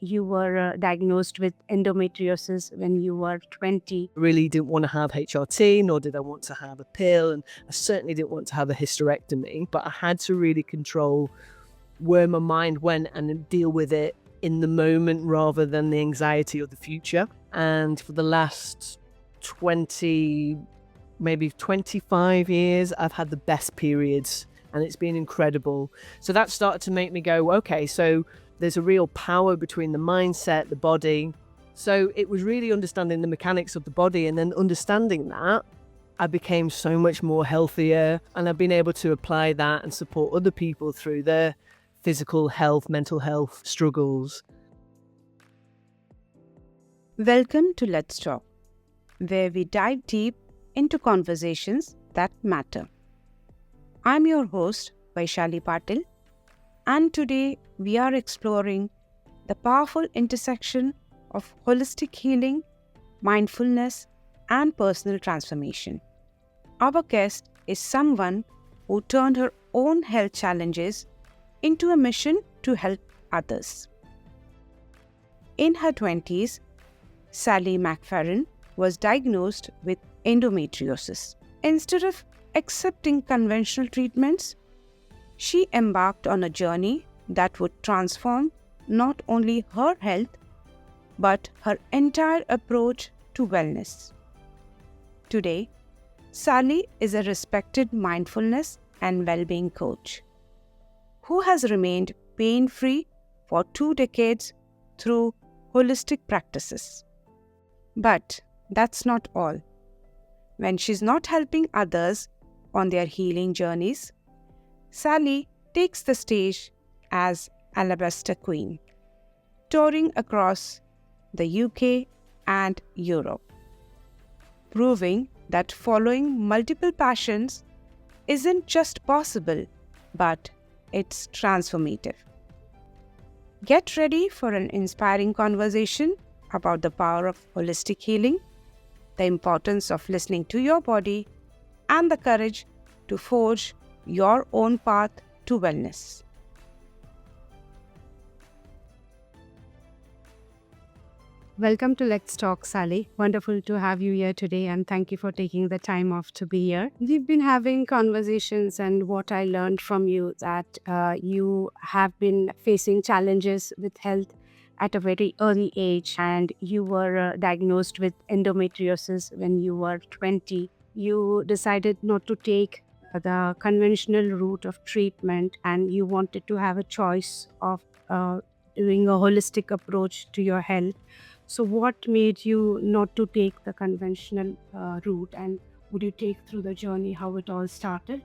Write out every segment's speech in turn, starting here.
you were diagnosed with endometriosis when you were 20. Really didn't want to have HRT, nor did I want to have a pill, and I certainly didn't want to have a hysterectomy, but I had to really control where my mind went and deal with it in the moment rather than the anxiety of the future. And for the last 20, maybe 25 years, I've had the best periods, and it's been incredible. So that started to make me go, okay, so there's a real power between the mindset, the body. So it was really understanding the mechanics of the body, and then understanding that, I became so much more healthier, and I've been able to apply that and support other people through their physical health, mental health struggles. Welcome to Let's Talk, where we dive deep into conversations that matter. I'm your host, Vaishali Patil, and today we are exploring the powerful intersection of holistic healing, mindfulness, and personal transformation. Our guest is someone who turned her own health challenges into a mission to help others. In her 20s, Sally McFerrin was diagnosed with endometriosis. Instead of accepting conventional treatments, she embarked on a journey that would transform not only her health, but her entire approach to wellness. Today, Sally is a respected mindfulness and well-being coach who has remained pain-free for 2 decades through holistic practices. But that's not all. When she's not helping others on their healing journeys, Sally takes the stage as Alabaster Queen, touring across the UK and Europe, proving that following multiple passions isn't just possible, but it's transformative. Get ready for an inspiring conversation about the power of holistic healing, the importance of listening to your body, and the courage to forge your own path to wellness. Welcome to Let's Talk, Sally. Wonderful to have you here today, and thank you for taking the time off to be here. We've been having conversations, and what I learned from you that you have been facing challenges with health at a very early age, and you were diagnosed with endometriosis when you were 20. You decided not to take the conventional route of treatment, and you wanted to have a choice of doing a holistic approach to your health. So what made you not to take the conventional route, and would you take through the journey how it all started?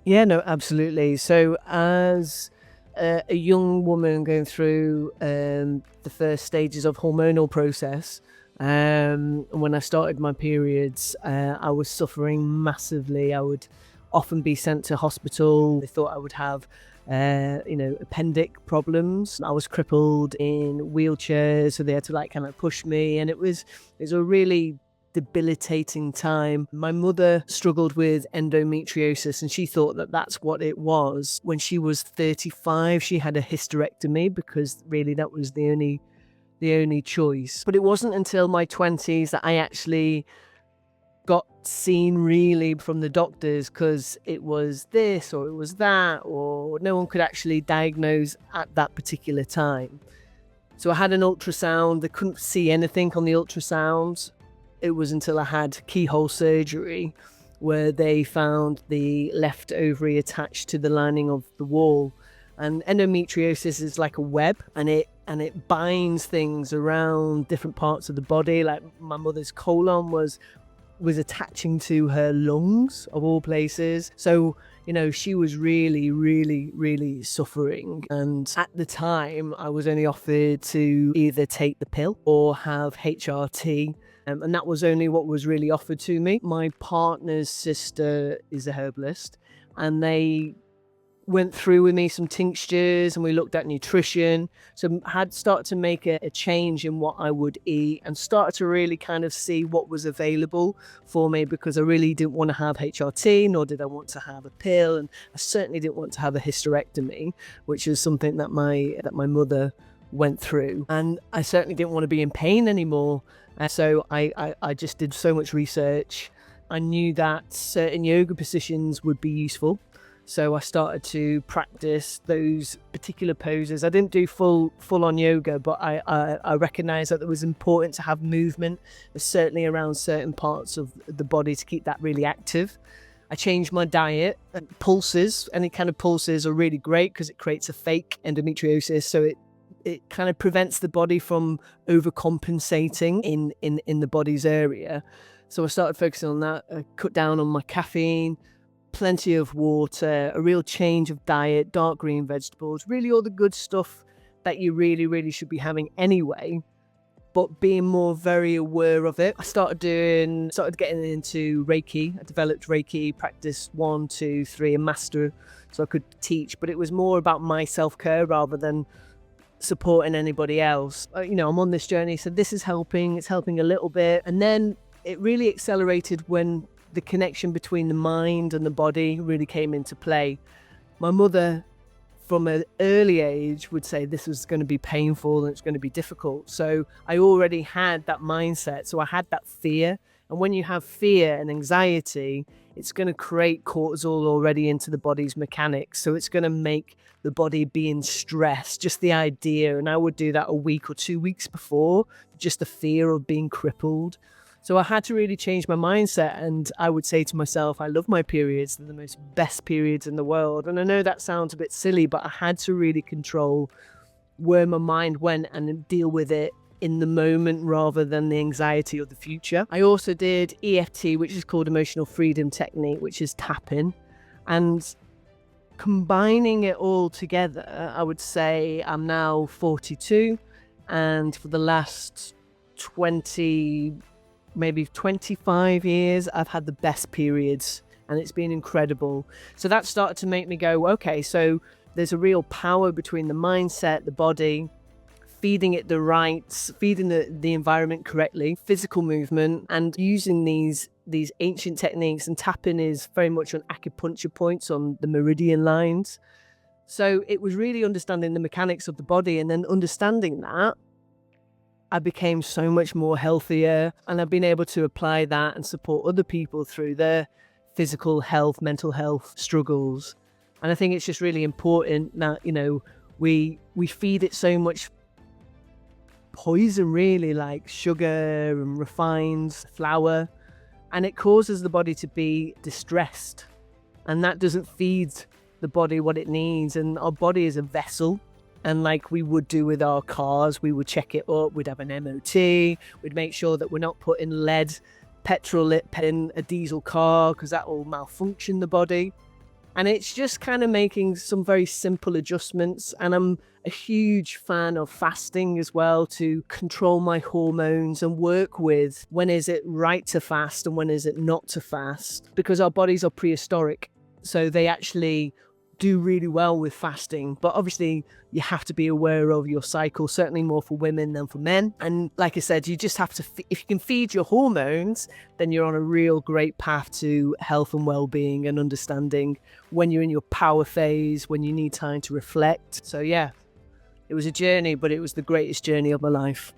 Yeah, no, absolutely. So as a young woman going through the first stages of hormonal process, when I started my periods, I was suffering massively. I would often be sent to hospital. They thought I would have appendic problems. I was crippled in wheelchairs, so they had to kind of push me, and it was a really debilitating time. My mother struggled with endometriosis, and she thought that that's what it was. When she was 35, she had a hysterectomy because really that was the only choice. But it wasn't until my 20s that I actually got seen really from the doctors, because it was this or it was that, or no one could actually diagnose at that particular time. So I had an ultrasound. They couldn't see anything on the ultrasound. It was until I had keyhole surgery where they found the left ovary attached to the lining of the wall. And endometriosis is like a web, and it binds things around different parts of the body. Like my mother's colon was attaching to her lungs, of all places. So, she was really, really, really suffering. And at the time, I was only offered to either take the pill or have HRT. And that was only what was really offered to me. My partner's sister is a herbalist, and they went through with me some tinctures, and we looked at nutrition. So I had started to make a change in what I would eat, and started to really kind of see what was available for me, because I really didn't want to have HRT, nor did I want to have a pill, and I certainly didn't want to have a hysterectomy, which is something that my mother went through. And I certainly didn't want to be in pain anymore. And so I just did so much research. I knew that certain yoga positions would be useful. So I started to practice those particular poses. I didn't do full on yoga, but I recognized that it was important to have movement, certainly around certain parts of the body, to keep that really active. I changed my diet. Pulses, any kind of pulses are really great because it creates a fake endometriosis. So it kind of prevents the body from overcompensating in the body's area. So I started focusing on that. I cut down on my caffeine, plenty of water, a real change of diet, dark green vegetables, really all the good stuff that you really should be having anyway, but being more very aware of it. I started getting into Reiki. I developed Reiki practice 1, 2, 3, a master, so I could teach, but it was more about my self-care rather than supporting anybody else. I'm on this journey, so this is helping. It's helping a little bit. And then it really accelerated when the connection between the mind and the body really came into play. My mother, from an early age, would say this was going to be painful and it's going to be difficult. So I already had that mindset. So I had that fear. And when you have fear and anxiety, it's going to create cortisol already into the body's mechanics. So it's going to make the body be in stress, just the idea. And I would do that a week or 2 weeks before, just the fear of being crippled. So I had to really change my mindset, and I would say to myself, I love my periods. They're the most best periods in the world. And I know that sounds a bit silly, but I had to really control where my mind went and deal with it in the moment rather than the anxiety of the future. I also did EFT, which is called Emotional Freedom Technique, which is tapping. And combining it all together, I would say I'm now 42, and for the last maybe 25 years, I've had the best periods, and it's been incredible. So that started to make me go, okay, so there's a real power between the mindset, the body, feeding it feeding the environment correctly, physical movement, and using these ancient techniques. And tapping is very much on acupuncture points on the meridian lines. So it was really understanding the mechanics of the body, and then understanding that, I became so much more healthier, and I've been able to apply that and support other people through their physical health, mental health struggles. And I think it's just really important that, we feed it so much poison, really, like sugar and refined flour, and it causes the body to be distressed, and that doesn't feed the body what it needs. And our body is a vessel. And like we would do with our cars, we would check it up, we'd have an MOT, we'd make sure that we're not putting lead petrol in a diesel car because that will malfunction the body. And it's just kind of making some very simple adjustments. And I'm a huge fan of fasting as well, to control my hormones and work with when is it right to fast and when is it not to fast, because our bodies are prehistoric. So they actually do really well with fasting, but obviously you have to be aware of your cycle, certainly more for women than for men. And like I said, you just have to, if you can feed your hormones, then you're on a real great path to health and well-being and understanding when you're in your power phase, when you need time to reflect. So yeah, it was a journey, but it was the greatest journey of my life.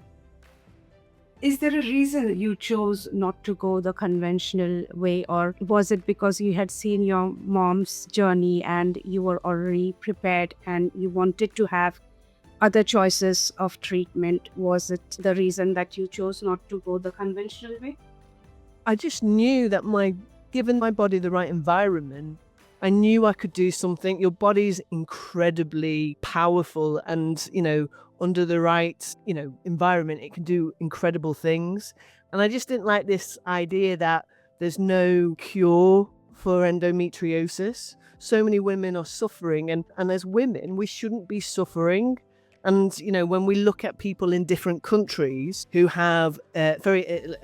Is there a reason you chose not to go the conventional way, or was it because you had seen your mom's journey and you were already prepared and you wanted to have other choices of treatment? Was it the reason that you chose not to go the conventional way? I just knew that given my body the right environment, I knew I could do something. Your body's incredibly powerful, and, under the right, environment, it can do incredible things. And I just didn't like this idea that there's no cure for endometriosis. So many women are suffering, and as women, we shouldn't be suffering. And, when we look at people in different countries who have a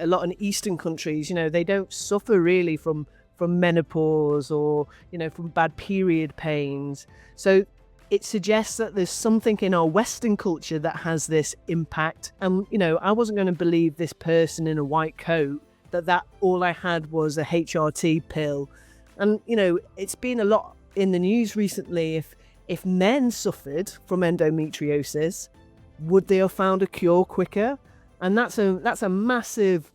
lot in Eastern countries, they don't suffer really from menopause or, from bad period pains. So it suggests that there's something in our Western culture that has this impact. And, I wasn't going to believe this person in a white coat that all I had was a HRT pill. And, it's been a lot in the news recently. If men suffered from endometriosis, would they have found a cure quicker? And that's a massive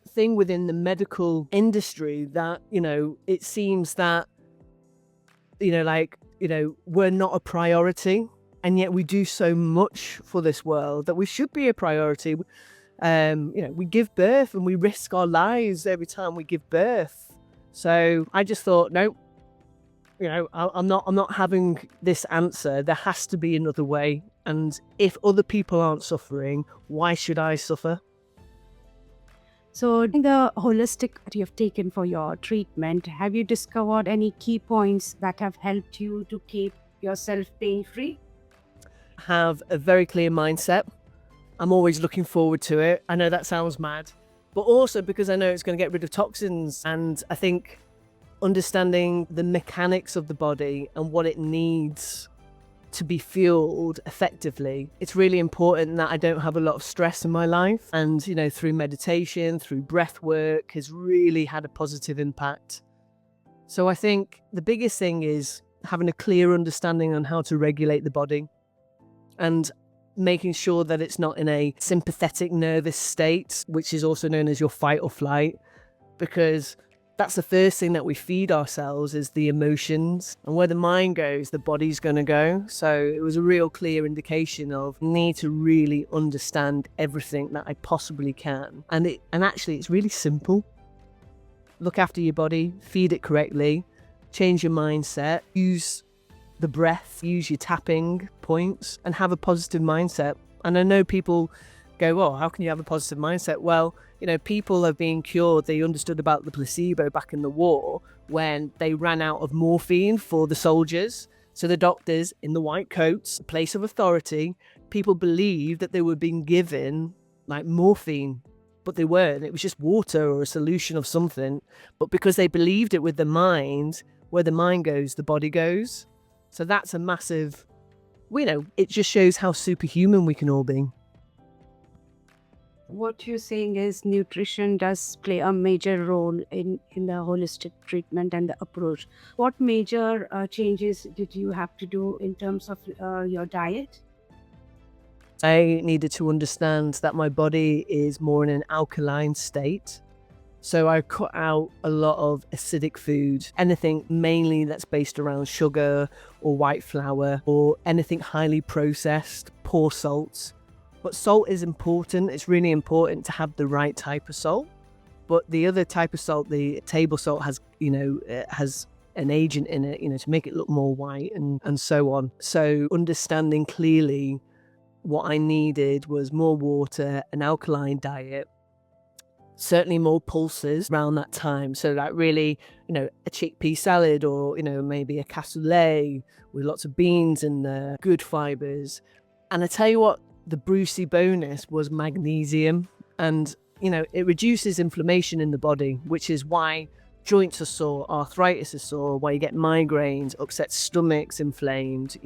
thing within the medical industry, that, it seems that, we're not a priority, and yet we do so much for this world that we should be a priority. We give birth and we risk our lives every time we give birth. So I just thought, no, I'm not having this answer. There has to be another way. And if other people aren't suffering, why should I suffer? So, in the holistic that you've taken for your treatment, have you discovered any key points that have helped you to keep yourself pain-free? Have a very clear mindset. I'm always looking forward to it. I know that sounds mad, but also because I know it's going to get rid of toxins. And I think understanding the mechanics of the body and what it needs to be fueled effectively, it's really important that I don't have a lot of stress in my life. And, through meditation, through breath work, has really had a positive impact. So I think the biggest thing is having a clear understanding on how to regulate the body, and making sure that it's not in a sympathetic nervous state, which is also known as your fight or flight, because that's the first thing that we feed ourselves, is the emotions. And where the mind goes, the body's going to go. So it was a real clear indication of need to really understand everything that I possibly can. And actually, it's really simple. Look after your body, feed it correctly, change your mindset, use the breath, use your tapping points, and have a positive mindset. And I know people go, oh, how can you have a positive mindset? Well, people have been cured. They understood about the placebo back in the war when they ran out of morphine for the soldiers. So the doctors in the white coats, a place of authority, people believed that they were being given like morphine, but they weren't. It was just water or a solution of something. But because they believed it with the mind, where the mind goes, the body goes. So that's a massive, it just shows how superhuman we can all be. What you're saying is nutrition does play a major role in the holistic treatment and the approach. What major changes did you have to do in terms of your diet? I needed to understand that my body is more in an alkaline state. So I cut out a lot of acidic food, anything mainly that's based around sugar or white flour, or anything highly processed, poor salts. But salt is important. It's really important to have the right type of salt. But the other type of salt, the table salt, has, it has an agent in it, to make it look more white and so on. So understanding clearly what I needed was more water, an alkaline diet, certainly more pulses around that time. So that really, a chickpea salad, or, maybe a cassoulet with lots of beans in there, good fibers. And I tell you what, the Brucey bonus was magnesium. And, it reduces inflammation in the body, which is why joints are sore, arthritis is sore, why you get migraines, upset stomachs, inflamed,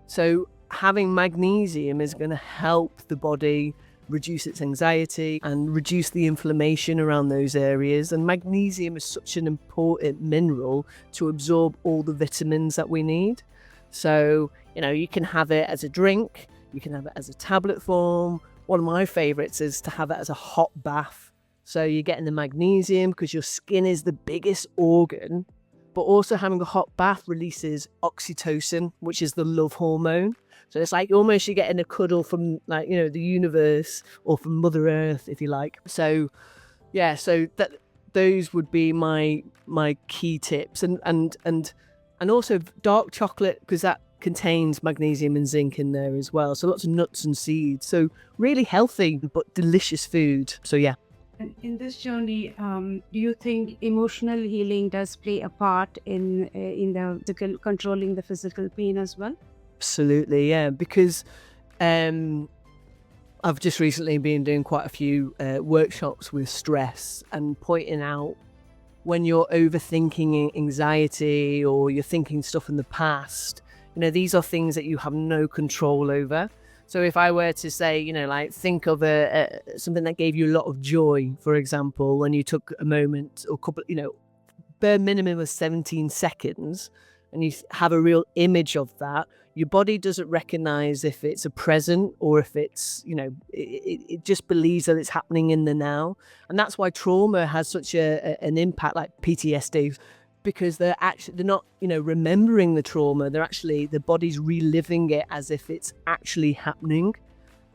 So having magnesium is going to help the body reduce its anxiety and reduce the inflammation around those areas. And magnesium is such an important mineral to absorb all the vitamins that we need. So, you can have it as a drink, you can have it as a tablet form. One of my favorites is to have it as a hot bath. So you're getting the magnesium because your skin is the biggest organ, but also having a hot bath releases oxytocin, which is the love hormone. So it's like almost you're getting a cuddle from the universe, or from Mother Earth, if you like. So yeah, so that those would be my key tips. And also dark chocolate, because that contains magnesium and zinc in there as well. So lots of nuts and seeds. So really healthy but delicious food. So yeah. And in this journey, do you think emotional healing does play a part in controlling the physical pain as well? Absolutely, yeah. Because I've just recently been doing quite a few workshops with stress, and pointing out when you're overthinking anxiety, or you're thinking stuff in the past, these are things that you have no control over. So if I were to say, think of something that gave you a lot of joy, for example, when you took a moment or couple, bare minimum of 17 seconds, and you have a real image of that, your body doesn't recognize if it's a present or if it's, it just believes that it's happening in the now. And that's why trauma has such an impact, like PTSD, because they're not, remembering the trauma. The body's reliving it as if it's actually happening.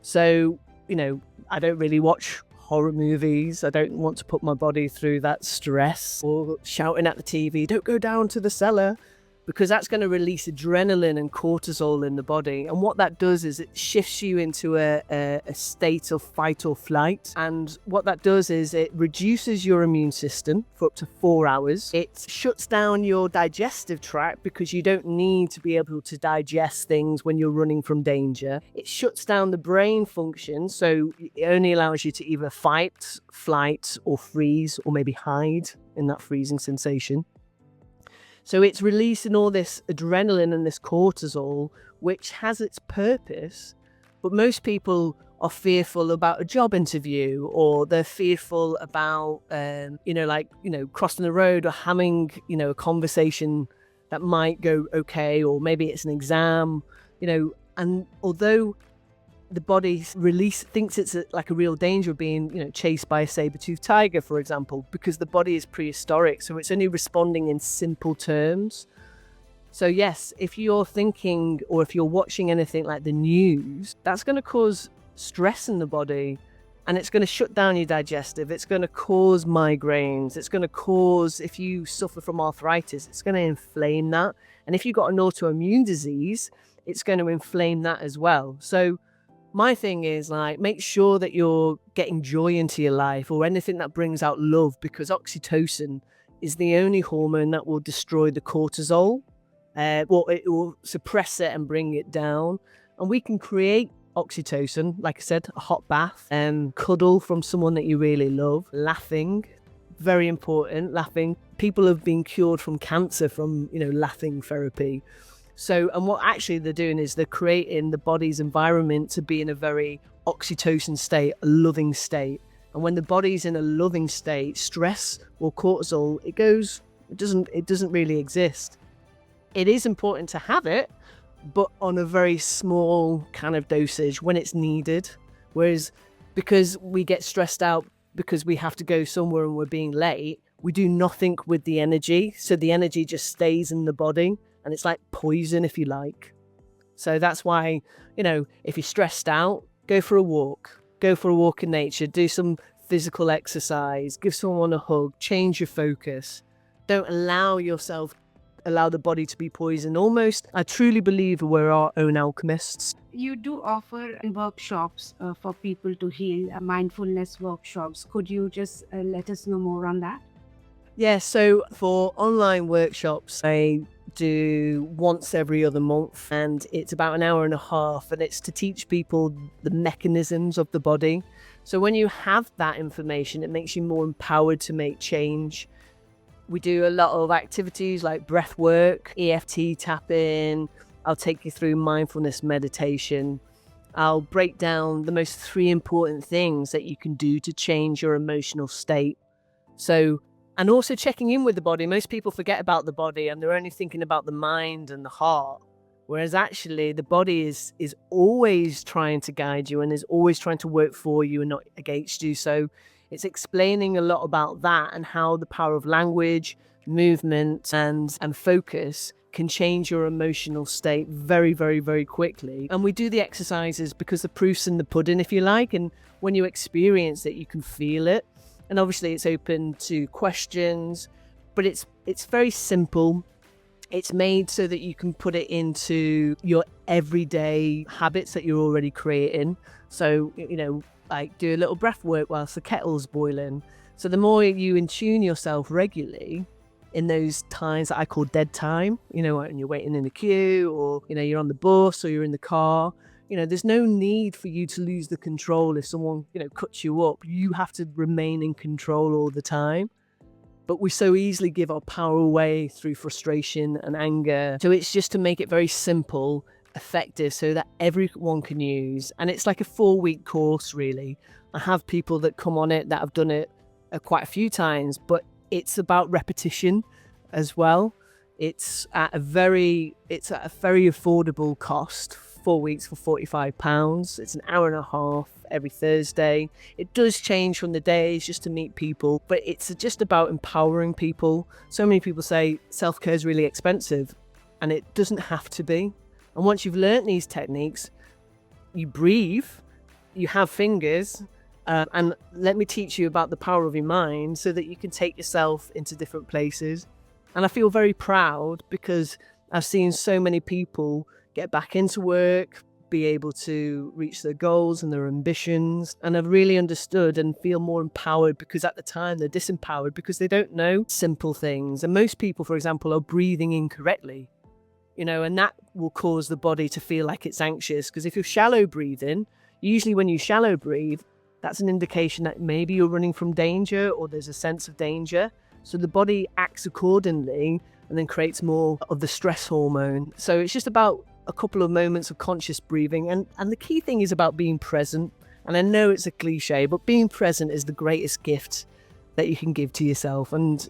So, I don't really watch horror movies. I don't want to put my body through that stress or shouting at the TV, don't go down to the cellar, because that's going to release adrenaline and cortisol in the body. And what that does is it shifts you into a state of fight or flight. And what that does is it reduces your immune system for up to 4 hours. It shuts down your digestive tract because you don't need to be able to digest things when you're running from danger. It shuts down the brain function, so it only allows you to either fight, flight, or freeze, or maybe hide in that freezing sensation. So it's releasing all this adrenaline and this cortisol, which has its purpose, but most people are fearful about a job interview, or they're fearful about, crossing the road or having, a conversation that might go okay, or maybe it's an exam, and although the body thinks it's like a real danger of being, chased by a saber-toothed tiger, for example, because the body is prehistoric. So it's only responding in simple terms. So yes, if you're thinking, or if you're watching anything like the news, that's going to cause stress in the body, and it's going to shut down your digestive. It's going to cause migraines. It's going to cause, if you suffer from arthritis, it's going to inflame that. And if you've got an autoimmune disease, it's going to inflame that as well. So my thing is, make sure that you're getting joy into your life, or anything that brings out love, because oxytocin is the only hormone that will destroy the cortisol. It will suppress it and bring it down. And we can create oxytocin, like I said, a hot bath, and cuddle from someone that you really love, laughing, very important, laughing. People have been cured from cancer from, laughing therapy. So, and what actually they're doing is they're creating the body's environment to be in a very oxytocin state, a loving state. And when the body's in a loving state, stress or cortisol, it doesn't really exist. It is important to have it, but on a very small kind of dosage when it's needed. Whereas because we get stressed out because we have to go somewhere and we're being late, we do nothing with the energy. So the energy just stays in the body. And it's like poison, if you like. So that's why, if you're stressed out, go for a walk. Go for a walk in nature. Do some physical exercise. Give someone a hug. Change your focus. Don't allow the body to be poisoned. Almost, I truly believe we're our own alchemists. You do offer workshops for people to heal, mindfulness workshops. Could you just let us know more on that? Yeah, so for online workshops, I do once every other month, and it's about an hour and a half, and it's to teach people the mechanisms of the body. So when you have that information, it makes you more empowered to make change. We do a lot of activities like breath work, EFT tapping. I'll take you through mindfulness meditation. I'll break down the most 3 important things that you can do to change your emotional state. And also checking in with the body. Most people forget about the body and they're only thinking about the mind and the heart. Whereas actually the body is always trying to guide you and is always trying to work for you and not against you. So it's explaining a lot about that and how the power of language, movement and focus can change your emotional state very, very, very quickly. And we do the exercises because the proof's in the pudding, if you like. And when you experience it, you can feel it. And obviously it's open to questions, but it's very simple. It's made so that you can put it into your everyday habits that you're already creating. So, like do a little breath work whilst the kettle's boiling. So the more you attune yourself regularly in those times that I call dead time, when you're waiting in the queue, or, you're on the bus or you're in the car, there's no need for you to lose the control. If someone, cuts you up, you have to remain in control all the time. But we so easily give our power away through frustration and anger. So it's just to make it very simple, effective, so that everyone can use. And it's like a 4-week course, really. I have people that come on it that have done it quite a few times, but it's about repetition as well. It's at a very affordable cost. 4 weeks for £45. It's an hour and a half every Thursday. It does change from the days just to meet people, but it's just about empowering people. So many people say self-care is really expensive, and it doesn't have to be. And once you've learnt these techniques, you breathe, you have fingers, and let me teach you about the power of your mind so that you can take yourself into different places. And I feel very proud because I've seen so many people get back into work, be able to reach their goals and their ambitions. And I've really understood and feel more empowered, because at the time they're disempowered because they don't know simple things. And most people, for example, are breathing incorrectly, and that will cause the body to feel like it's anxious. Because if you're shallow breathing, usually when you shallow breathe, that's an indication that maybe you're running from danger or there's a sense of danger. So the body acts accordingly and then creates more of the stress hormone. So it's just about a couple of moments of conscious breathing. And the key thing is about being present. And I know it's a cliche, but being present is the greatest gift that you can give to yourself. And,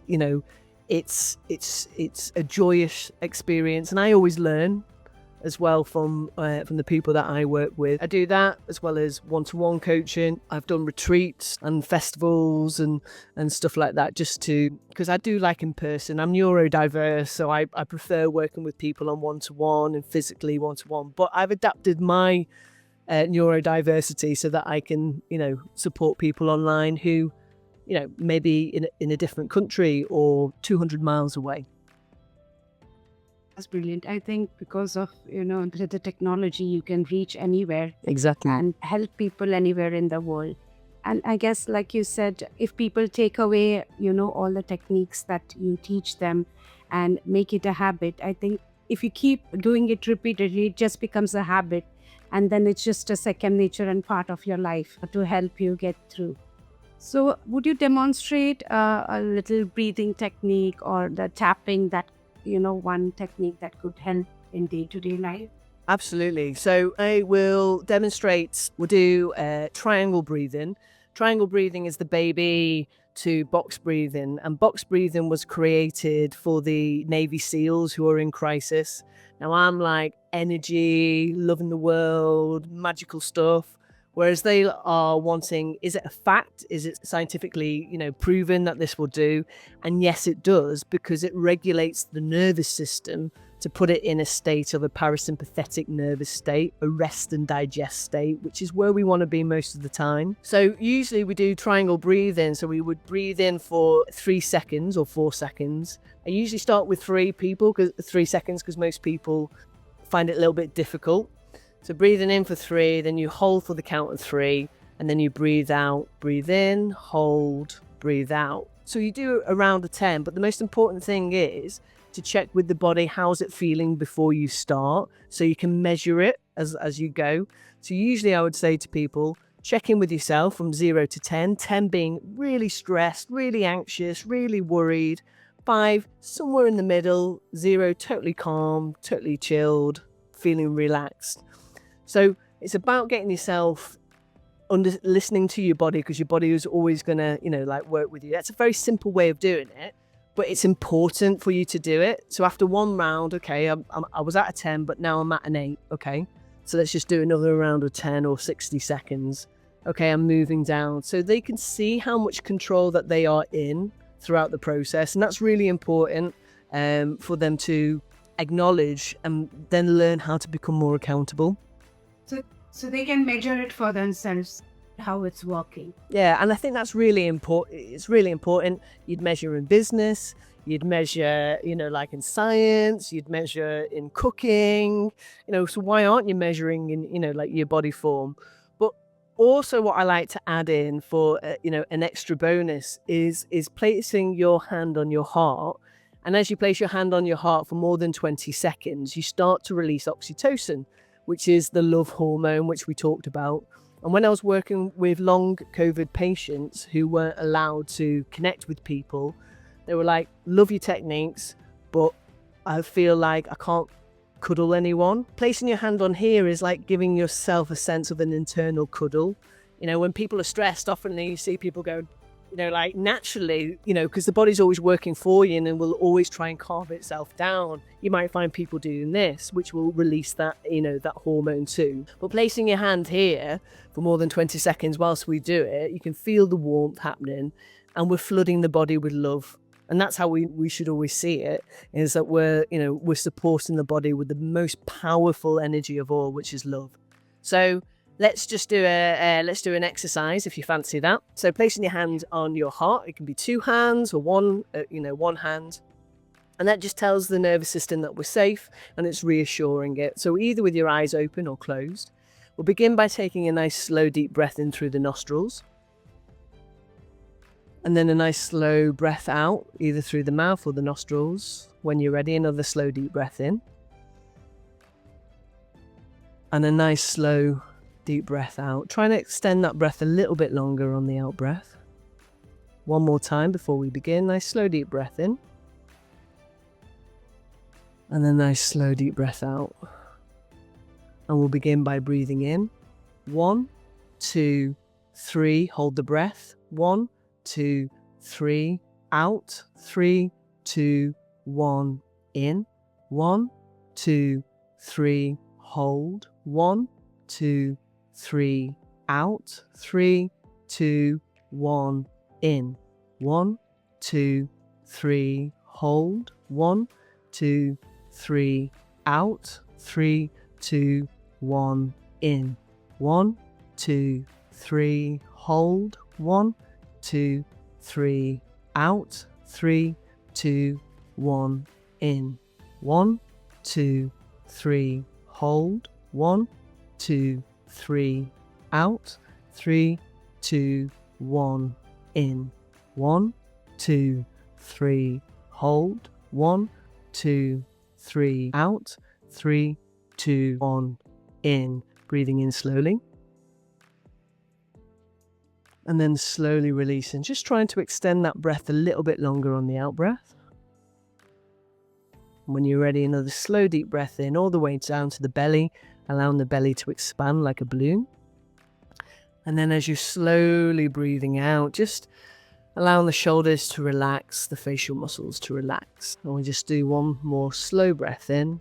it's a joyous experience. And I always learn as well from the people that I work with. I do that as well as one-to-one coaching. I've done retreats and festivals and stuff like that, just because I do like in person. I'm neurodiverse, so I prefer working with people on one-to-one and physically one-to-one. But I've adapted my neurodiversity so that I can, support people online who, maybe in a different country or 200 miles away. That's brilliant. I think because of, the technology, you can reach anywhere Exactly. and help people anywhere in the world. And I guess, like you said, if people take away, all the techniques that you teach them and make it a habit, I think if you keep doing it repeatedly, it just becomes a habit. And then it's just a second nature and part of your life to help you get through. So would you demonstrate a little breathing technique or the tapping that one technique that could help in day-to-day life? Absolutely. So I will demonstrate, we'll do triangle breathing. Triangle breathing is the baby to box breathing. And box breathing was created for the Navy SEALs who are in crisis. Now I'm like energy, loving the world, magical stuff. Whereas they are wanting, is it a fact? Is it scientifically, proven that this will do? And yes, it does, because it regulates the nervous system to put it in a state of a parasympathetic nervous state, a rest and digest state, which is where we want to be most of the time. So usually we do triangle breathing. So we would breathe in for 3 seconds or 4 seconds. I usually start with 3 seconds, because most people find it a little bit difficult. So breathing in for 3, then you hold for the count of 3, and then you breathe out, breathe in, hold, breathe out. So you do around a 10, but the most important thing is to check with the body, how's it feeling before you start, so you can measure it as you go. So usually I would say to people, check in with yourself from 0 to 10, 10 being really stressed, really anxious, really worried, 5 somewhere in the middle, 0 totally calm, totally chilled, feeling relaxed. So it's about getting yourself listening to your body, because your body is always going to, work with you. That's a very simple way of doing it, but it's important for you to do it. So after one round, okay, I was at a 10, but now I'm at an 8. Okay, so let's just do another round of 10 or 60 seconds. Okay, I'm moving down. So they can see how much control that they are in throughout the process. And that's really important for them to acknowledge and then learn how to become more accountable. So they can measure it for themselves, how it's working. Yeah, and I think that's really important. It's really important. You'd measure in business, you'd measure, like in science, you'd measure in cooking, so why aren't you measuring in, like your body form? But also what I like to add in for, an extra bonus is placing your hand on your heart. And as you place your hand on your heart for more than 20 seconds, you start to release oxytocin, which is the love hormone, which we talked about. And when I was working with long COVID patients who weren't allowed to connect with people, they were like, love your techniques, but I feel like I can't cuddle anyone. Placing your hand on here is like giving yourself a sense of an internal cuddle. When people are stressed, often you see people go, like naturally, because the body's always working for you and will always try and calm itself down. You might find people doing this, which will release that, that hormone too. But placing your hand here for more than 20 seconds whilst we do it, you can feel the warmth happening, and we're flooding the body with love. And that's how we should always see it, is that we're supporting the body with the most powerful energy of all, which is love. So let's just do an exercise if you fancy that. So placing your hand on your heart, it can be 2 hands or one hand. And that just tells the nervous system that we're safe, and it's reassuring it. So either with your eyes open or closed. We'll begin by taking a nice slow deep breath in through the nostrils. And then a nice slow breath out, either through the mouth or the nostrils. When you're ready, another slow deep breath in. And a nice slow deep breath out. Trying to extend that breath a little bit longer on the out breath. One more time before we begin. Nice slow deep breath in. And then nice slow deep breath out. And we'll begin by breathing in. 1, 2, 3. Hold the breath. 1, 2, 3. Out. 3, 2, 1. In. 1, 2, 3. Hold. 1, 2, 3. Out. 3, 2, 1. In. 1, 2, 3. Hold. 1, 2, 3. Out. 3, 2, 1. In. 1, 2, 3. Hold. 1, 2, 3. Out. 3, 2, 1. In. 1, 2, 3. Hold. 1, 2, 3. Out. 3, 2, 1. In. 1, 2, 3. Hold. 1, 2, 3. Out. 3, 2, 1. In. Breathing in slowly. And then slowly releasing. Just trying to extend that breath a little bit longer on the out breath. When you're ready, another slow deep breath in all the way down to the belly, allowing the belly to expand like a balloon. And then as you're slowly breathing out, just allowing the shoulders to relax, the facial muscles to relax. And we'll just do one more slow breath in.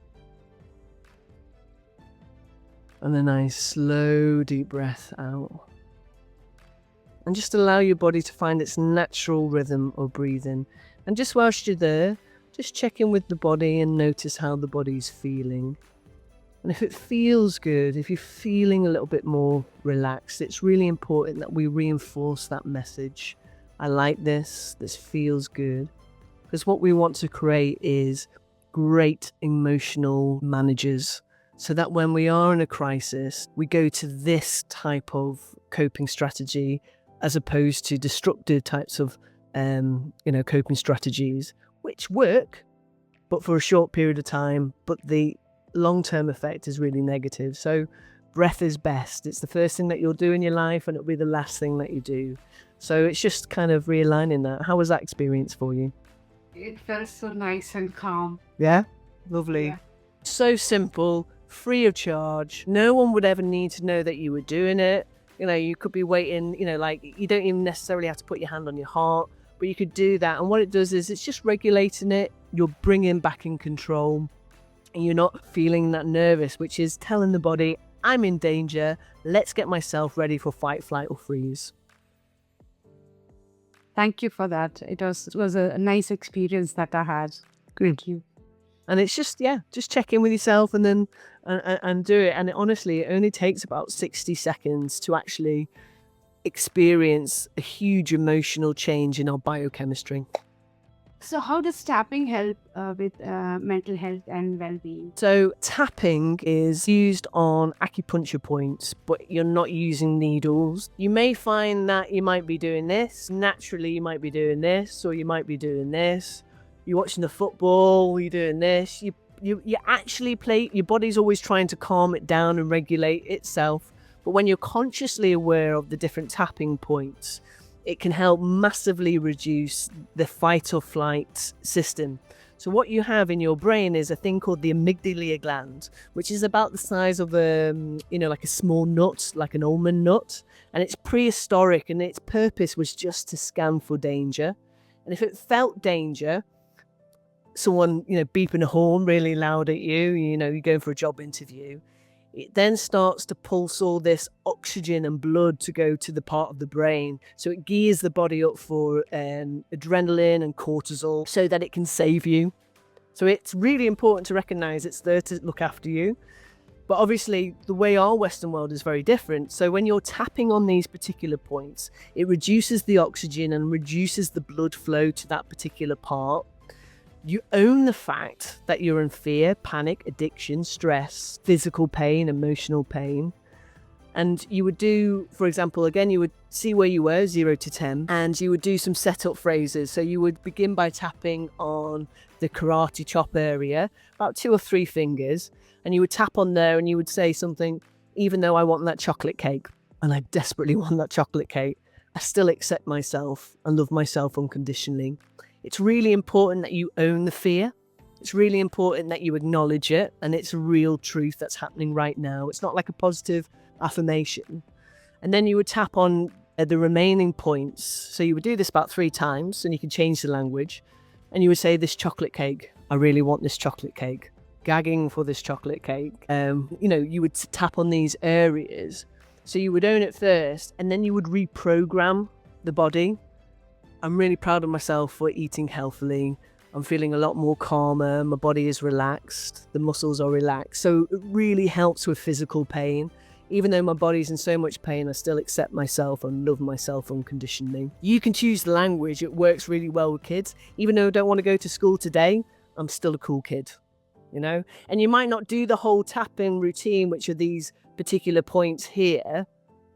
And a nice slow deep breath out. And just allow your body to find its natural rhythm of breathing. And just whilst you're there, just check in with the body and notice how the body's feeling. And if it feels good, if you're feeling a little bit more relaxed, it's really important that we reinforce that message. I like this feels good. Because what we want to create is great emotional managers, so that when we are in a crisis, we go to this type of coping strategy as opposed to destructive types of coping strategies, which work, but for a short period of time, but the long-term effect is really negative. So breath is best. It's the first thing that you'll do in your life, and it'll be the last thing that you do. So it's just kind of realigning that. How was that experience for you? It felt so nice and calm. Yeah? Lovely. Yeah. So simple, free of charge. No one would ever need to know that you were doing it. You could be waiting, you don't even necessarily have to put your hand on your heart, but you could do that. And what it does is it's just regulating it. You're bringing back in control, and you're not feeling that nervous, which is telling the body, I'm in danger. Let's get myself ready for fight, flight, or freeze. Thank you for that. It was a nice experience that I had. Thank you. And it's just check in with yourself and then and do it. And honestly, it only takes about 60 seconds to actually experience a huge emotional change in our biochemistry. So how does tapping help with mental health and well-being? So tapping is used on acupuncture points, but you're not using needles. You may find that you might be doing this. Naturally, you might be doing this, or you might be doing this. You're watching the football, you're doing this. You actually play, your body's always trying to calm it down and regulate itself. But when you're consciously aware of the different tapping points, it can help massively reduce the fight or flight system. So what you have in your brain is a thing called the amygdala gland, which is about the size of like a small nut, like an almond nut. And it's prehistoric, and its purpose was just to scan for danger. And if it felt danger, someone, beeping a horn really loud at you, you're going for a job interview, it then starts to pulse all this oxygen and blood to go to the part of the brain. So it gears the body up for adrenaline and cortisol so that it can save you. So it's really important to recognize it's there to look after you. But obviously, the way our Western world is very different. So when you're tapping on these particular points, it reduces the oxygen and reduces the blood flow to that particular part. You own the fact that you're in fear, panic, addiction, stress, physical pain, emotional pain. And you would do, for example, again, you would see where you were, 0 to 10, and you would do some setup phrases. So you would begin by tapping on the karate chop area, about 2 or 3 fingers, and you would tap on there and you would say something, even though I want that chocolate cake, and I desperately want that chocolate cake, I still accept myself and love myself unconditionally. It's really important that you own the fear. It's really important that you acknowledge it, and it's a real truth that's happening right now. It's not like a positive affirmation. And then you would tap on the remaining points. So you would do this about 3 times, and you can change the language. And you would say, this chocolate cake, I really want this chocolate cake. Gagging for this chocolate cake. You would tap on these areas. So you would own it first, and then you would reprogram the body. I'm really proud of myself for eating healthily. I'm feeling a lot more calmer. My body is relaxed. The muscles are relaxed. So it really helps with physical pain. Even though my body's in so much pain, I still accept myself and love myself unconditionally. You can choose the language. It works really well with kids. Even though I don't want to go to school today, I'm still a cool kid, And you might not do the whole tapping routine, which are these particular points here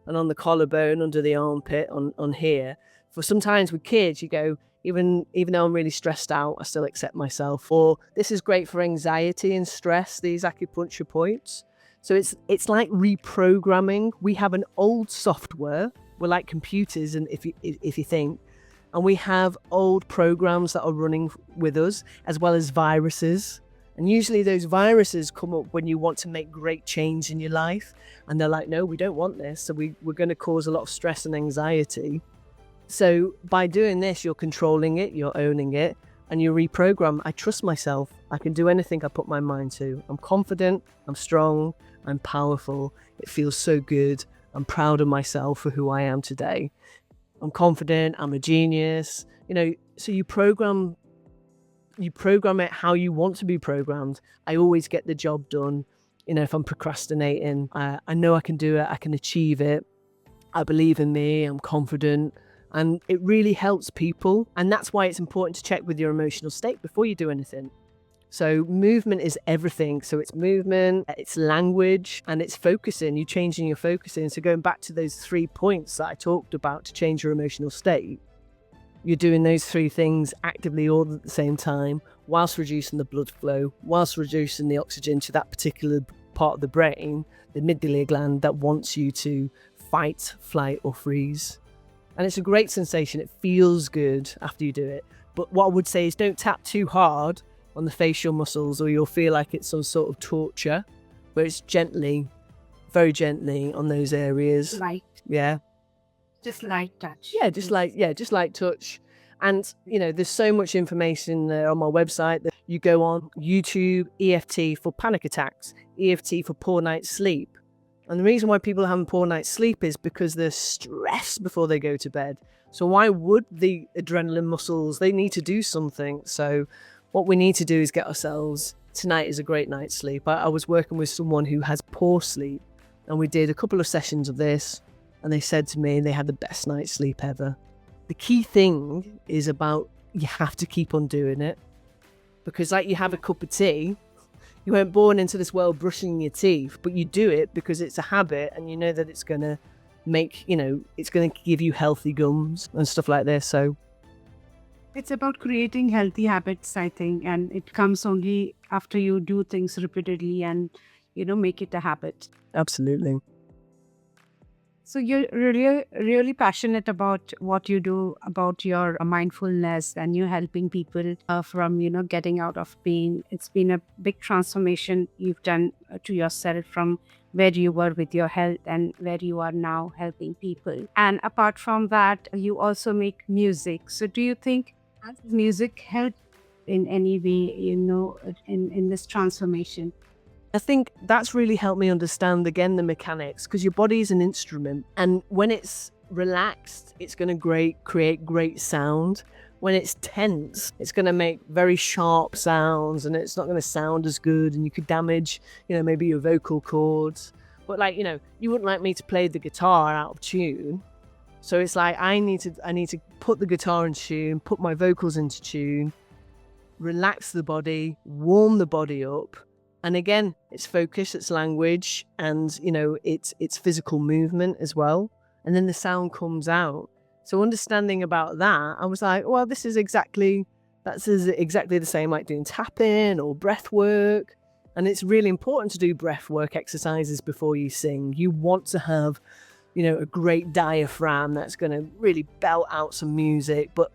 and on the collarbone, under the armpit, on here. For sometimes with kids, you go, even though I'm really stressed out, I still accept myself. Or this is great for anxiety and stress, these acupuncture points. So it's like reprogramming. We have an old software. We're like computers, and if you think, and we have old programs that are running with us, as well as viruses. And usually those viruses come up when you want to make great change in your life. And they're like, no, we don't want this. So we're going to cause a lot of stress and anxiety. So by doing this, you're controlling it, you're owning it, and you reprogram. I trust myself. I can do anything I put my mind to. I'm confident, I'm strong, I'm powerful. It feels so good. I'm proud of myself for who I am today. I'm confident, I'm a genius. So you program it how you want to be programmed. I always get the job done. If I'm procrastinating, I know I can do it, I can achieve it. I believe in me, I'm confident. And it really helps people. And that's why it's important to check with your emotional state before you do anything. So movement is everything. So it's movement, it's language, and it's focusing. You're changing your focusing. So going back to those 3 points that I talked about to change your emotional state, you're doing those 3 things actively all at the same time, whilst reducing the blood flow, whilst reducing the oxygen to that particular part of the brain, the amygdala gland that wants you to fight, flight, or freeze. And it's a great sensation. It feels good after you do it. But what I would say is don't tap too hard on the facial muscles, or you'll feel like it's some sort of torture, where it's gently, very gently on those areas. Light. Yeah. Just light touch. Yeah, just light touch. And, there's so much information there on my website that you go on YouTube, EFT for panic attacks, EFT for poor night's sleep. And the reason why people are having poor night's sleep is because they're stressed before they go to bed. So why would the adrenaline muscles, they need to do something. So what we need to do is get ourselves, tonight is a great night's sleep. I was working with someone who has poor sleep, and we did a couple of sessions of this, and they said to me they had the best night's sleep ever. The key thing is about, you have to keep on doing it. Because like you have a cup of tea, you weren't born into this world brushing your teeth, but you do it because it's a habit, and you know that it's going to make, it's going to give you healthy gums and stuff like this. So it's about creating healthy habits, I think, and it comes only after you do things repeatedly and, make it a habit. absolutely. So you're really, really passionate about what you do, about your mindfulness, and you helping people from, getting out of pain. It's been a big transformation you've done to yourself from where you were with your health and where you are now helping people. And apart from that, you also make music. So do you think has music helped in any way, in this transformation? I think that's really helped me understand again the mechanics, because your body is an instrument, and when it's relaxed, it's going to create great sound. When it's tense, it's going to make very sharp sounds, and it's not going to sound as good, and you could damage, maybe your vocal cords. But you wouldn't like me to play the guitar out of tune. So it's like I need to put the guitar in tune, put my vocals into tune, relax the body, warm the body up. And again, it's focus, it's language, and it's physical movement as well. And then the sound comes out. So understanding about that, I was like, well, that's exactly the same like doing tapping or breath work. And it's really important to do breath work exercises before you sing. You want to have, a great diaphragm that's going to really belt out some music, but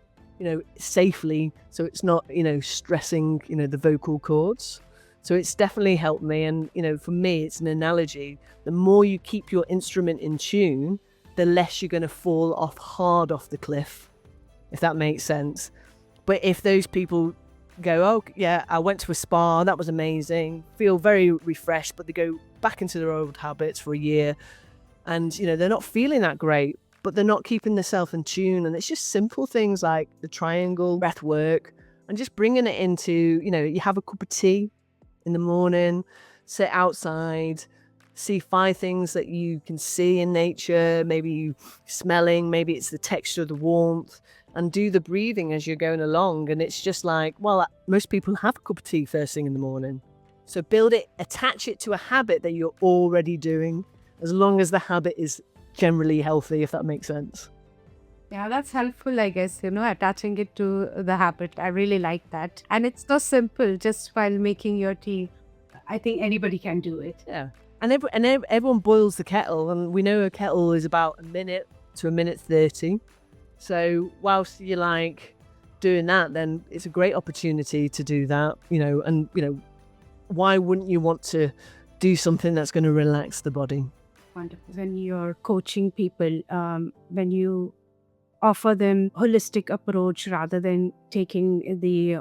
safely, so it's not stressing the vocal cords. So it's definitely helped me. And, for me, it's an analogy. The more you keep your instrument in tune, the less you're going to fall hard off the cliff, if that makes sense. But if those people go, oh, yeah, I went to a spa, that was amazing, feel very refreshed, but they go back into their old habits for a year and, they're not feeling that great, but they're not keeping themselves in tune. And it's just simple things like the triangle breath work and just bringing it into, you have a cup of tea in the morning, sit outside, see 5 things that you can see in nature, maybe you smelling, maybe it's the texture, the warmth, and do the breathing as you're going along. And it's just like, well, most people have a cup of tea first thing in the morning. So attach it to a habit that you're already doing, as long as the habit is generally healthy, if that makes sense. Yeah, that's helpful, I guess, attaching it to the habit. I really like that. And it's so simple, just while making your tea. I think anybody can do it. Yeah. And everyone boils the kettle, and we know a kettle is about a minute to a minute 30. So whilst you're doing that, then it's a great opportunity to do that, and, why wouldn't you want to do something that's going to relax the body? Wonderful. When you're coaching people, when you offer them holistic approach rather than taking the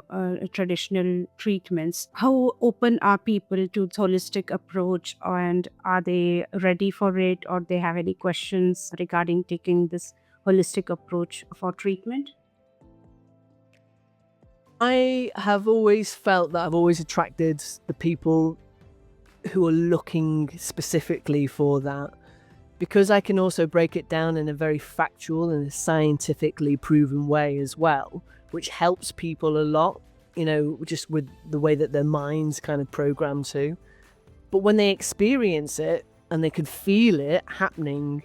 traditional treatments, how open are people to holistic approach, and are they ready for it, or they have any questions regarding taking this holistic approach for treatment? I have always felt that I've always attracted the people who are looking specifically for that, because I can also break it down in a very factual and scientifically proven way as well, which helps people a lot, just with the way that their mind's kind of programmed to. But when they experience it and they could feel it happening,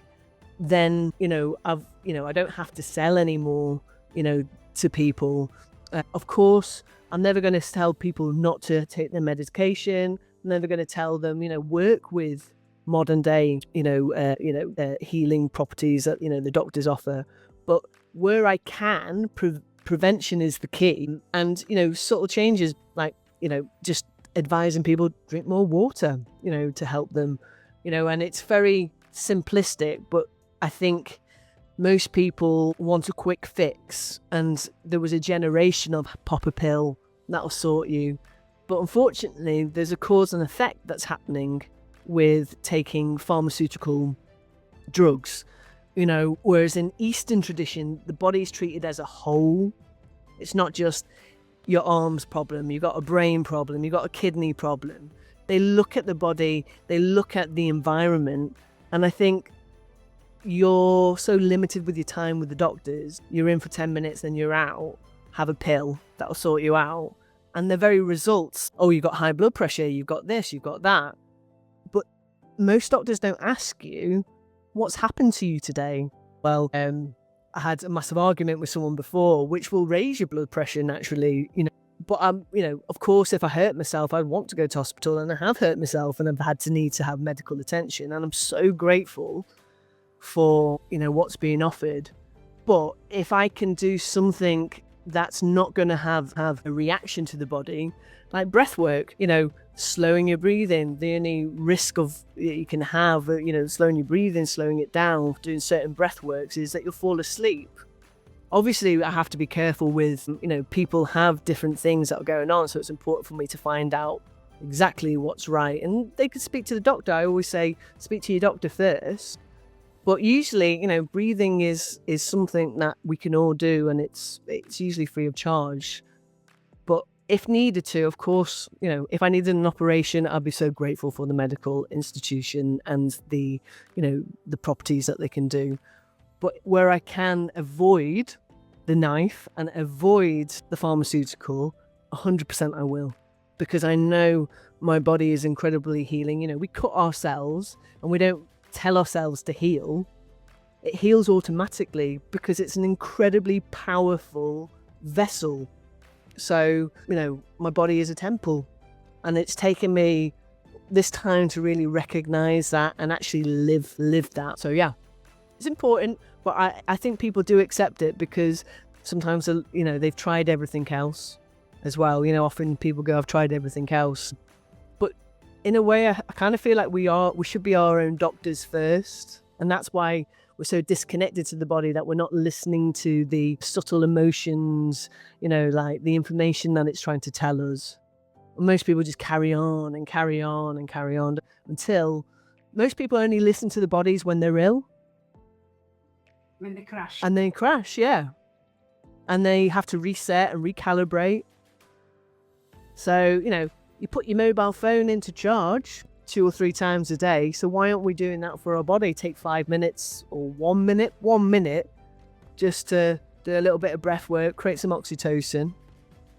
then, I don't have to sell anymore, to people. Of course, I'm never going to tell people not to take their medication. I'm never going to tell them, work with modern day, healing properties that, the doctors offer. But where I can, prevention is the key. And, subtle changes like, just advising people drink more water, to help them, and it's very simplistic, but I think most people want a quick fix. And there was a generation of pop a pill, that'll sort you. But unfortunately, there's a cause and effect that's happening with taking pharmaceutical drugs, whereas in Eastern tradition, the body's treated as a whole. It's not just your arms problem, you've got a brain problem, you've got a kidney problem. They look at the body, they look at the environment, and I think you're so limited with your time with the doctors. You're in for 10 minutes, then you're out, have a pill, that'll sort you out. And the very results, oh, you've got high blood pressure, you've got this, you've got that. But most doctors don't ask you, what's happened to you today? Well, I had a massive argument with someone before, which will raise your blood pressure naturally, But, of course, if I hurt myself, I'd want to go to hospital, and I have hurt myself and I've had to need to have medical attention. And I'm so grateful for, what's being offered. But if I can do something that's not going to have a reaction to the body, like breath work, slowing your breathing, the only risk of you can have, slowing your breathing, slowing it down, doing certain breath works is that you'll fall asleep. Obviously, I have to be careful with, people have different things that are going on. So it's important for me to find out exactly what's right. And they could speak to the doctor. I always say, speak to your doctor first. But usually, breathing is something that we can all do, and it's usually free of charge. But if needed to, of course, if I needed an operation, I'd be so grateful for the medical institution and the properties that they can do. But where I can avoid the knife and avoid the pharmaceutical, 100% I will. Because I know my body is incredibly healing. We cut ourselves and we don't tell ourselves to heal. It heals automatically because it's an incredibly powerful vessel. So, my body is a temple, and it's taken me this time to really recognize that and actually live that. So yeah, it's important, but I think people do accept it because sometimes, they've tried everything else as well. Often people go, I've tried everything else. But in a way, I kind of feel like we should be our own doctors first. And that's why we're so disconnected to the body, that we're not listening to the subtle emotions, like the information that it's trying to tell us. Most people just carry on and carry on and carry on until most people only listen to the bodies when they're ill. When they crash. And they crash, yeah. And they have to reset and recalibrate. So, you put your mobile phone into charge 2 or 3 times a day. So why aren't we doing that for our body? Take 5 minutes or 1 minute, just to do a little bit of breath work, create some oxytocin.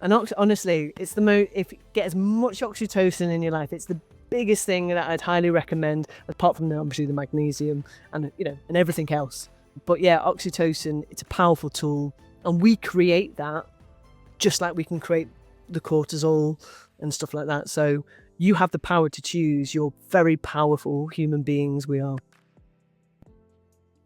And honestly, it's if you get as much oxytocin in your life, it's the biggest thing that I'd highly recommend, apart from obviously the magnesium and everything else. But yeah, oxytocin, it's a powerful tool, and we create that just like we can create the cortisol and stuff like that. So you have the power to choose. You're very powerful human beings, we are.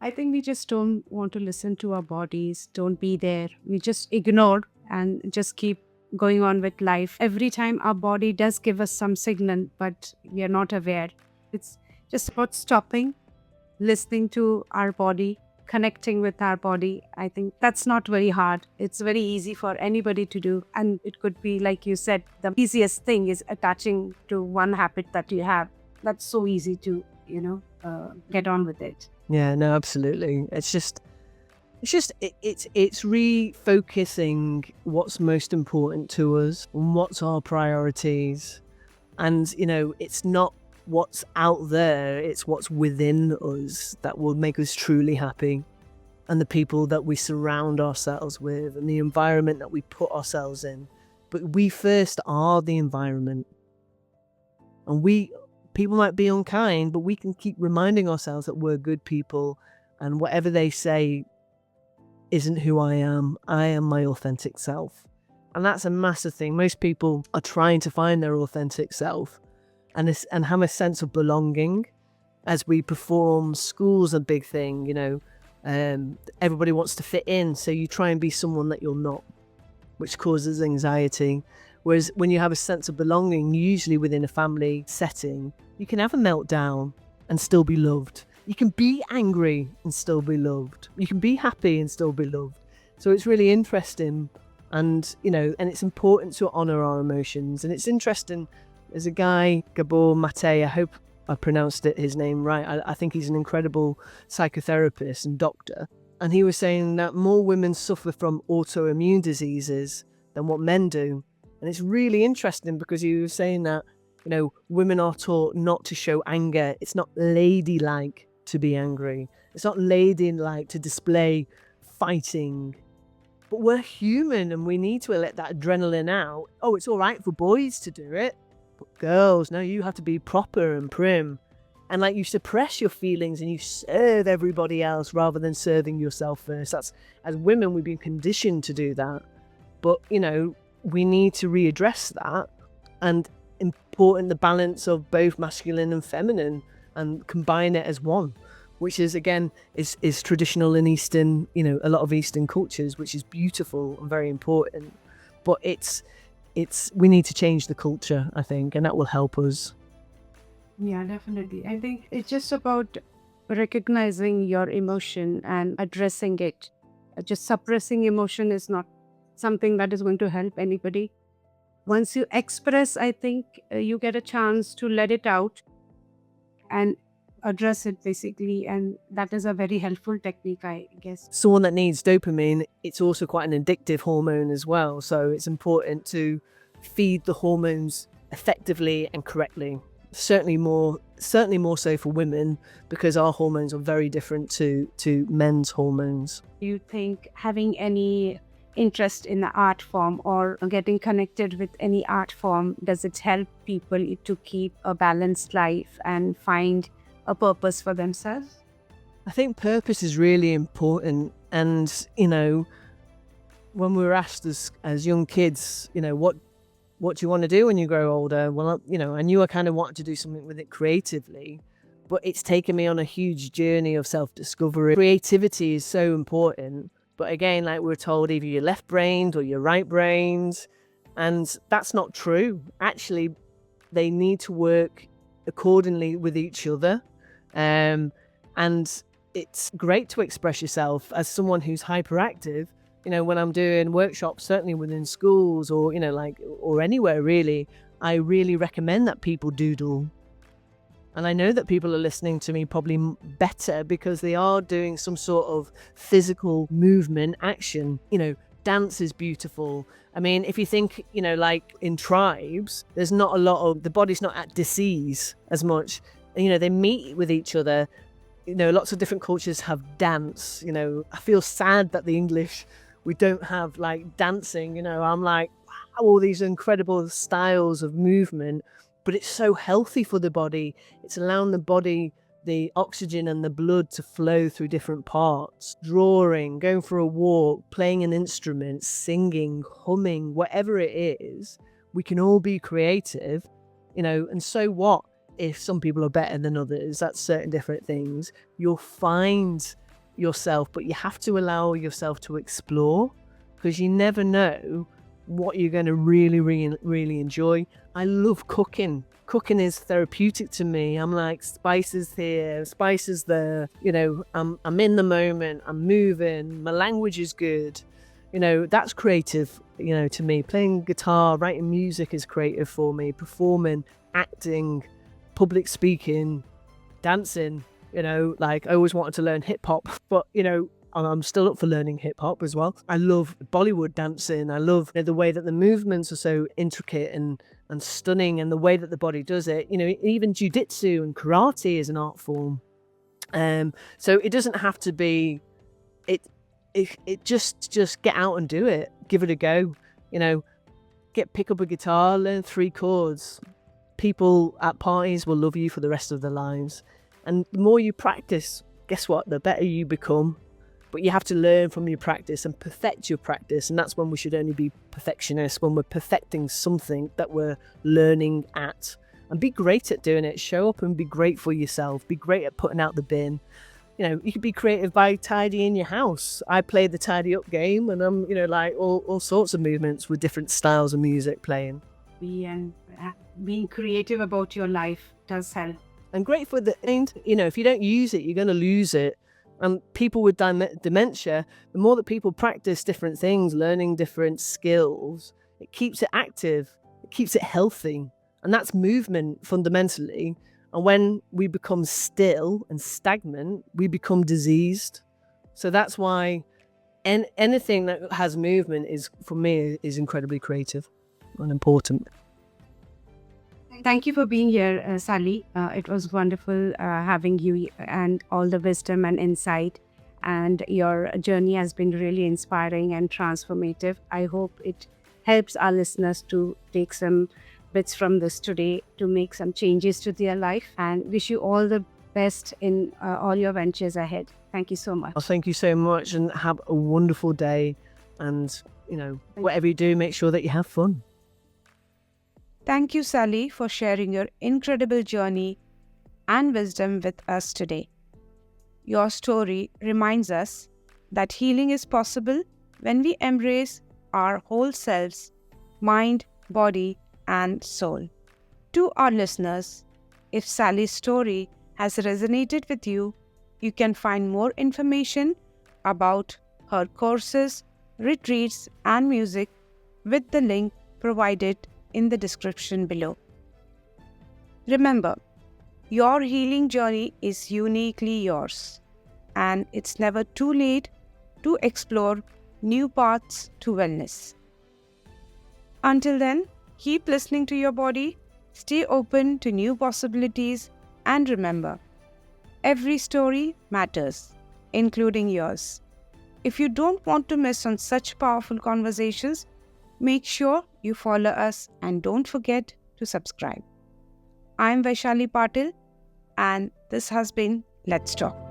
I think we just don't want to listen to our bodies, don't be there. We just ignore and just keep going on with life. Every time our body does give us some signal, but we are not aware. It's just about stopping, listening to our body, connecting with our body. I think that's not very hard. It's very easy for anybody to do. And it could be, like you said, the easiest thing is attaching to one habit that you have. That's so easy to, get on with it. Yeah, no, absolutely. It's refocusing what's most important to us and what's our priorities. And, it's not what's out there, it's what's within us that will make us truly happy. And the people that we surround ourselves with and the environment that we put ourselves in. But we first are the environment. And people might be unkind, but we can keep reminding ourselves that we're good people, and whatever they say isn't who I am. I am my authentic self. And that's a massive thing. Most people are trying to find their authentic self and have a sense of belonging. As we perform, school's a big thing, everybody wants to fit in, so you try and be someone that you're not, which causes anxiety. Whereas when you have a sense of belonging, usually within a family setting, you can have a meltdown and still be loved. You can be angry and still be loved. You can be happy and still be loved. So it's really interesting. And, and it's important to honor our emotions. And it's interesting, there's a guy, Gabor Mate, I hope I pronounced his name right. I think he's an incredible psychotherapist and doctor. And he was saying that more women suffer from autoimmune diseases than what men do. And it's really interesting because he was saying that, women are taught not to show anger. It's not ladylike to be angry. It's not ladylike to display fighting. But we're human and we need to let that adrenaline out. Oh, it's all right for boys to do it. But girls, no, you have to be proper and prim. And you suppress your feelings and you serve everybody else rather than serving yourself first. That's, as women, we've been conditioned to do that. But, we need to readdress that, and important the balance of both masculine and feminine and combine it as one. which is again is traditional in Eastern, a lot of Eastern cultures, which is beautiful and very important. But it's we need to change the culture, I think, and that will help us. Yeah, definitely. I think it's just about recognizing your emotion and addressing it. Just suppressing emotion is not something that is going to help anybody. Once you express, I think you get a chance to let it out and address it basically. And that is a very helpful technique, I guess. Someone that needs dopamine, it's also quite an addictive hormone as well. So it's important to feed the hormones effectively and correctly. Certainly more so for women, because our hormones are very different to men's hormones. Do you think having any interest in the art form or getting connected with any art form, does it help people to keep a balanced life and find a purpose for themselves? I think purpose is really important. And, when we were asked as young kids, what do you want to do when you grow older? Well, I knew I kind of wanted to do something with it creatively, but it's taken me on a huge journey of self-discovery. Creativity is so important. But again, like we were told, either you're left-brained or you're right-brained. And that's not true. Actually, they need to work accordingly with each other. And it's great to express yourself as someone who's hyperactive. When I'm doing workshops, certainly within schools or, or anywhere really, I really recommend that people doodle. And I know that people are listening to me probably better because they are doing some sort of physical movement action. Dance is beautiful. I mean, if you think, like in tribes, there's not a lot of, the body's not at disease as much. They meet with each other. Lots of different cultures have dance. I feel sad that the English, we don't have like dancing. I'm like, wow, all these incredible styles of movement, but it's so healthy for the body. It's allowing the body, the oxygen and the blood to flow through different parts. Drawing, going for a walk, playing an instrument, singing, humming, whatever it is, we can all be creative, and so what if some people are better than others? That's certain different things. You'll find yourself, but you have to allow yourself to explore, because you never know what you're going to really, really, really enjoy. I love cooking. Cooking is therapeutic to me. I'm like, spices here, spices there. I'm in the moment. I'm moving. My language is good. That's creative. To me, playing guitar, writing music is creative for me. Performing, acting, public speaking, dancing. I always wanted to learn hip hop, but I'm still up for learning hip hop as well. I love Bollywood dancing. I love the way that the movements are so intricate and stunning, and the way that the body does it. Even jiu-jitsu and karate is an art form. So it doesn't have to be. It just get out and do it. Give it a go. Pick up a guitar, learn 3 chords. People at parties will love you for the rest of their lives. And the more you practice, guess what? The better you become. But you have to learn from your practice and perfect your practice. And that's when we should only be perfectionists, when we're perfecting something that we're learning at. And be great at doing it. Show up and be great for yourself. Be great at putting out the bin. You could be creative by tidying your house. I play the tidy up game, and I'm, like all sorts of movements with different styles of music playing. And being creative about your life does help. And great for the end. If you don't use it, you're going to lose it. And people with dementia, the more that people practice different things, learning different skills, it keeps it active, it keeps it healthy. And that's movement fundamentally. And when we become still and stagnant, we become diseased. So that's why anything that has movement is, for me, is incredibly creative and important. Thank you for being here, Sally. It was wonderful having you, and all the wisdom and insight. And your journey has been really inspiring and transformative. I hope it helps our listeners to take some bits from this today to make some changes to their life, and wish you all the best in all your ventures ahead. Thank you so much. Well, thank you so much, and have a wonderful day. And, whatever you do, make sure that you have fun. Thank you, Sally, for sharing your incredible journey and wisdom with us today. your story reminds us that healing is possible when we embrace our whole selves, mind, body, and soul. To our listeners, if Sally's story has resonated with you, you can find more information about her courses, retreats, and music with the link provided in the description below. Remember, your healing journey is uniquely yours, and it's never too late to explore new paths to wellness. Until then, keep listening to your body, stay open to new possibilities, and remember, every story matters, including yours. If you don't want to miss on such powerful conversations, make sure you follow us and don't forget to subscribe. I'm Vaishali Patil, and this has been Let's Talk.